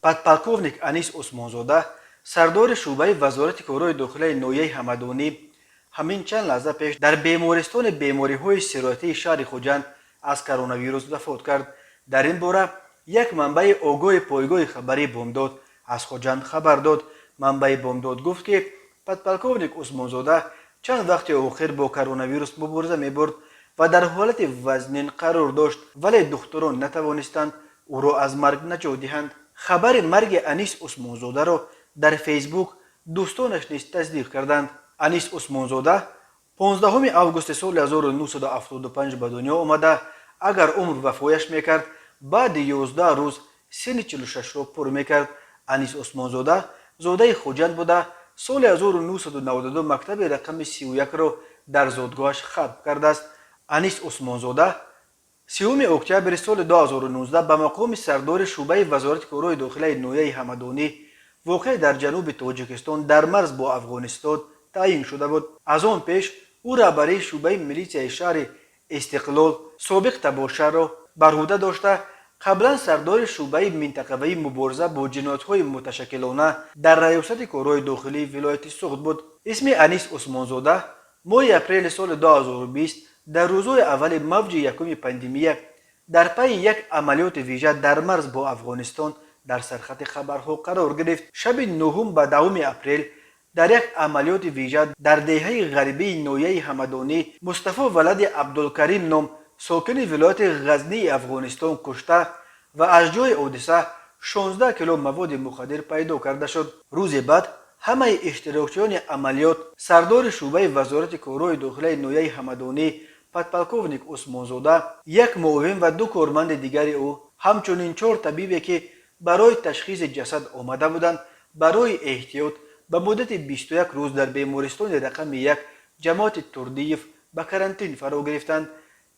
подполковник Анис Усмонзода, сардори шӯъбаи вазорати корҳои дохилаи ноҳияи Ҳамадонӣ, ҳамин чанд лаҳза пеш дар бемористони бемориҳои сироятии шаҳри Хуҷанд аз коронавирус вафот кард. дар ин бора як манбаи огоҳи пойгоҳи хабарии Бомдод аз Хуҷанд хабар дод. манбаи Бомдод гуфт ки подполковник Усмонзода чанд вақти охир бо коронавирус мубориза мебурд ва дар ҳолати вазнин қарор дошт, вале духтурон натавонистанд ӯро аз марг наҷот диҳанд. хабари марги Анис Усмонзодаро дар фейсбук дӯстонаш низ тасдиқ карданд. Анис Усмонзода 15 августи соли 1975 ба дунё омада, агар умр вафояш мекард, баъди 11 рӯз синни 46ро пур мекард. Анис Усмонзода зодаи Хуҷанд буда, соли 1992 мактаби рақами 31ро дар зодгоҳаш хатм кардааст. Анис Усмонзода 3 октябри соли 2019 ба мақоми сардори шӯъбаи вазорати корҳои дохилаи ноҳияи Ҳамадонӣ воқеъ дар ҷануби Тоҷикистон дар марз бо Афғонистон таъин шуда буд. аз он пеш ӯ раҳбарии шӯъбаи милитсияи шаҳри Истиқлол собиқ табошаро бар ӯҳда дошта, қаблан сардори шӯъбаи минтақавии мубориза бо ҷиноятҳои муташаккилона дар раёсати корҳои дохилии вилояти Суғд буд. исми Анис Усмонзода моҳи апрели соли 2020 дар рӯзҳои аввали мавҷи якуми пандемия дар пайи як амалиёти вижа дар марз бо Афғонистон дар сархати хабарҳо қарор гирифт. шаби 9 ба 10 апрел дар як амалиёти вижа дар деҳаи ғарбии ноҳияи Ҳамадонӣ Мустафо валади Абдулкарим ном сокини вилояти Ғазнии Афғонистон кушта ва аз ҷои ҳодиса 16 кило маводи мухаддир пайдо карда шуд. рӯзи баъд ҳамаи иштирокчиёни амалиёт, сардори шӯъбаи вазорати корҳои дохилаи ноҳияи Ҳамадонӣ подполковник Усмонзода, як муовин ва 2 корманди дигари ӯ, ҳамчунин 4 табибе ки барои ташхиси ҷасад омада буданд, барои эҳтиёт ба муддати 21 рӯз дар бемористони рақами 1 ҷамоати Турдиев ба карантин фаро гирифтанд.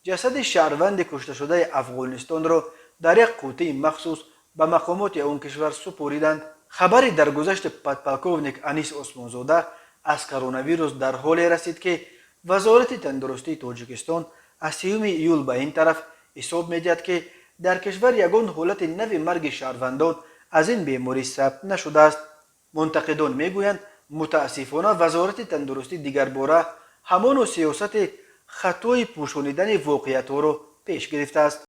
ҷасади шаҳрванди кушташудаи Афғонистонро дар як қуттии махсус ба мақомоти он кишвар супориданд. хабари даргузашти подполковник Анис Усмонзода аз коронавирус дар ҳоле расид ки вазорати тандурустии Тоҷикистон аз 3 июл ба ин тараф ҳисоб медиҳад ки дар кишвар ягон ҳолати нави марги шаҳрвандон аз ин беморӣ сабт нашудааст. мунтақидон мегӯянд, мутаассифона вазорати тандурустӣ дигарбора ҳамону сиёсати хатои пӯшонидани воқеиятҳоро пеш гирифтааст.